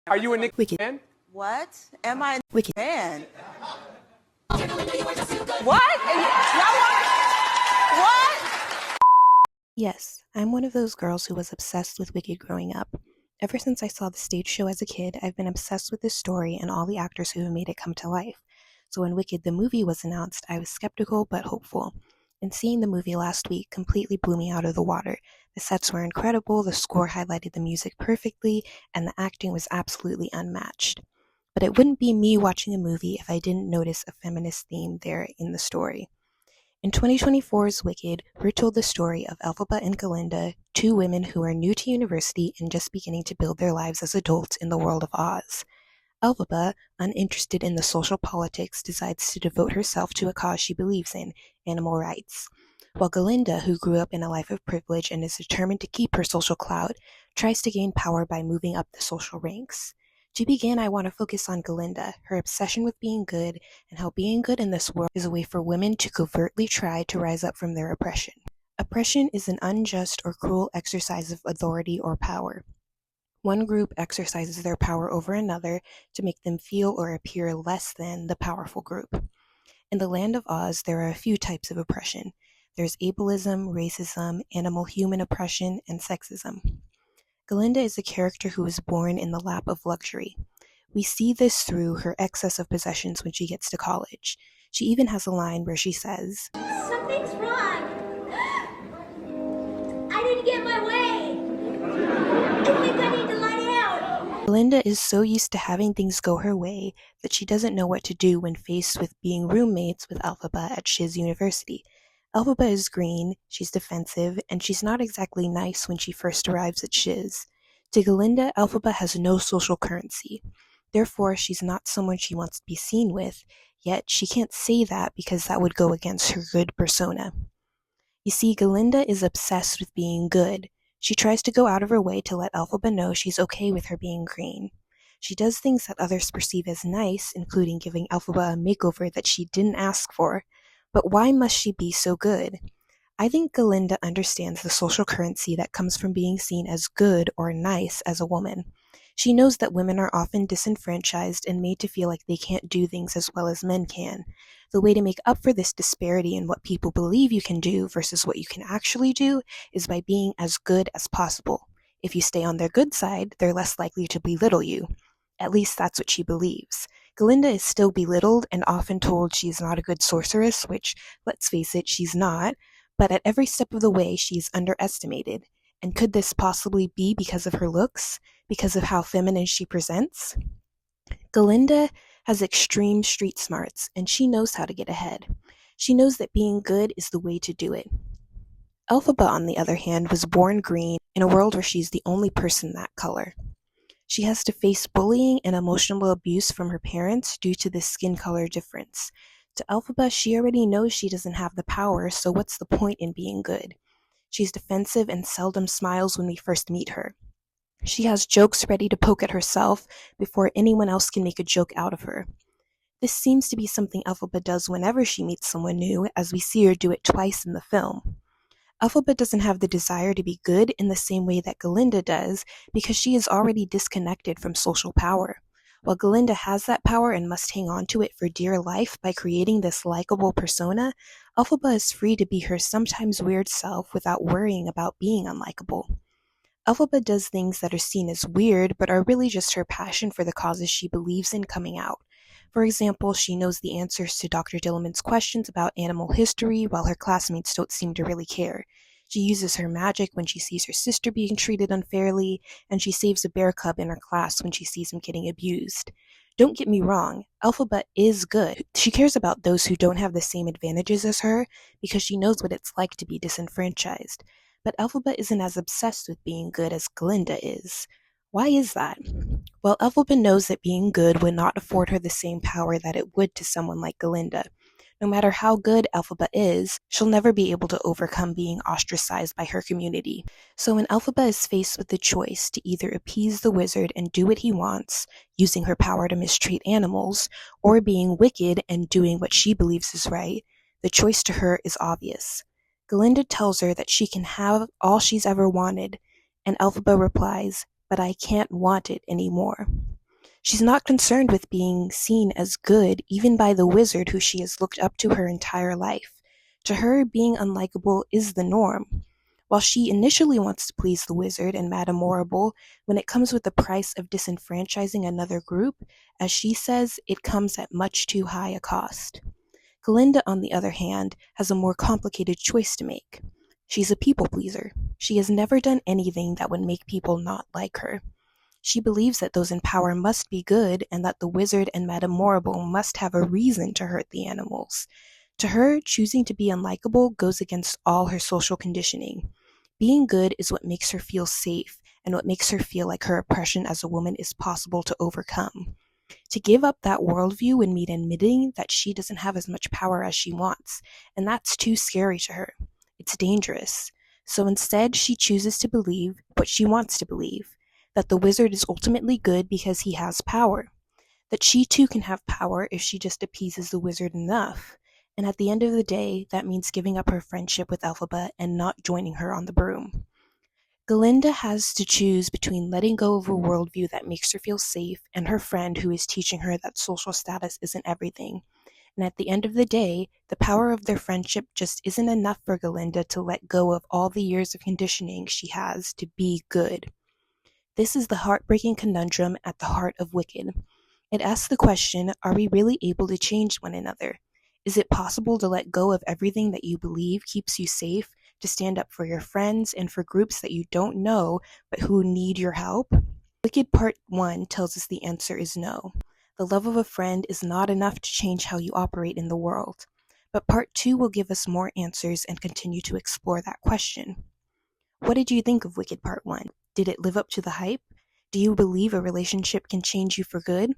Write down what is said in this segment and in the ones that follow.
Are you a Nicki Wicked. fan? What? Am I a Wicked. fan? What? Y'all want? What? Yes, I'm one of those girls who was obsessed with Wicked growing up. Ever since I saw the stage show as a kid, I've been obsessed with this story and all the actors who have made it come to life. So when Wicked the movie was announced, I was skeptical but hopeful. And seeing the movie last week completely blew me out of the water. The sets were incredible, the score highlighted the music perfectly, and the acting was absolutely unmatched. But it wouldn't be me watching a movie if I didn't notice a feminist theme there in the story. In 2024's Wicked, we're told the story of Elphaba and Galinda, two women who are new to university and just beginning to build their lives as adults in the world of Oz. Elphaba, uninterested in the social politics, decides to devote herself to a cause she believes in, animal rights. While Galinda, who grew up in a life of privilege and is determined to keep her social clout, tries to gain power by moving up the social ranks. To begin, I want to focus on Galinda, her obsession with being good, and how being good in this world is a way for women to covertly try to rise up from their oppression. Oppression is an unjust or cruel exercise of authority or power. One group exercises their power over another to make them feel or appear less than the powerful group. In the land of Oz, there are a few types of oppression. There's ableism, racism, animal-human oppression, and sexism. Galinda is a character who is born in the lap of luxury. We see this through her excess of possessions when she gets to college. She even has a line where she says, "Something's wrong. I need to get my way. I think I need to lie down." Galinda is so used to having things go her way that she doesn't know what to do when faced with being roommates with Elphaba at Shiz University. Elphaba is green, she's defensive, and she's not exactly nice when she first arrives at Shiz. To Galinda, Elphaba has no social currency. Therefore, she's not someone she wants to be seen with, yet she can't say that because that would go against her good persona. You see, Galinda is obsessed with being good. She tries to go out of her way to let Elphaba know she's okay with her being green. She does things that others perceive as nice, including giving Elphaba a makeover that she didn't ask for. But why must she be so good? I think Galinda understands the social currency that comes from being seen as good or nice as a woman. She knows that women are often disenfranchised and made to feel like they can't do things as well as men can. The way to make up for this disparity in what people believe you can do versus what you can actually do is by being as good as possible. If you stay on their good side, they're less likely to belittle you. At least that's what she believes. Galinda is still belittled and often told she is not a good sorceress, which, let's face it, she's not, but at every step of the way she's underestimated. And could this possibly be because of her looks? Because of how feminine she presents? Galinda has extreme street smarts, and she knows how to get ahead. She knows that being good is the way to do it. Elphaba, on the other hand, was born green in a world where she's the only person that color. She has to face bullying and emotional abuse from her parents due to this skin color difference. To Elphaba, she already knows she doesn't have the power, so what's the point in being good? She's defensive and seldom smiles when we first meet her. She has jokes ready to poke at herself before anyone else can make a joke out of her. This seems to be something Elphaba does whenever she meets someone new, as we see her do it twice in the film. Elphaba doesn't have the desire to be good in the same way that Galinda does because she is already disconnected from social power. While Galinda has that power and must hang on to it for dear life by creating this likable persona, Elphaba is free to be her sometimes weird self without worrying about being unlikable. Elphaba does things that are seen as weird but are really just her passion for the causes she believes in coming out. For example, she knows the answers to Dr. Dillamond's questions about animal history while her classmates don't seem to really care. She uses her magic when she sees her sister being treated unfairly, and she saves a bear cub in her class when she sees him getting abused. Don't get me wrong, Elphaba is good. She cares about those who don't have the same advantages as her because she knows what it's like to be disenfranchised. But Elphaba isn't as obsessed with being good as Galinda is. Why is that? Well, Elphaba knows that being good would not afford her the same power that it would to someone like Galinda. No matter how good Elphaba is, she'll never be able to overcome being ostracized by her community. So when Elphaba is faced with the choice to either appease the wizard and do what he wants, using her power to mistreat animals, or being wicked and doing what she believes is right, the choice to her is obvious. Galinda tells her that she can have all she's ever wanted, and Elphaba replies, "But I can't want it anymore." She's not concerned with being seen as good even by the wizard who she has looked up to her entire life. To her, being unlikable is the norm. While she initially wants to please the wizard and Madame Morrible, when it comes with the price of disenfranchising another group, as she says, it comes at much too high a cost. Glinda, on the other hand, has a more complicated choice to make. She's a people pleaser. She has never done anything that would make people not like her. She believes that those in power must be good and that the wizard and Madame Morrible must have a reason to hurt the animals. To her, choosing to be unlikable goes against all her social conditioning. Being good is what makes her feel safe and what makes her feel like her oppression as a woman is possible to overcome. To give up that worldview would mean admitting that she doesn't have as much power as she wants, and that's too scary to her. It's dangerous. So instead, she chooses to believe what she wants to believe, that the wizard is ultimately good because he has power, that she too can have power if she just appeases the wizard enough. And at the end of the day, that means giving up her friendship with Elphaba and not joining her on the broom. Glinda has to choose between letting go of a worldview that makes her feel safe and her friend who is teaching her that social status isn't everything. And at the end of the day, the power of their friendship just isn't enough for Glinda to let go of all the years of conditioning she has to be good. This is the heartbreaking conundrum at the heart of Wicked. It asks the question, are we really able to change one another? Is it possible to let go of everything that you believe keeps you safe, to stand up for your friends and for groups that you don't know but who need your help? Wicked Part 1 tells us the answer is no. The love of a friend is not enough to change how you operate in the world. But Part 2 will give us more answers and continue to explore that question. What did you think of Wicked Part 1? Did it live up to the hype? Do you believe a relationship can change you for good?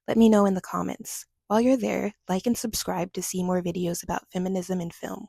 Let me know in the comments. While you're there, like and subscribe to see more videos about feminism in film.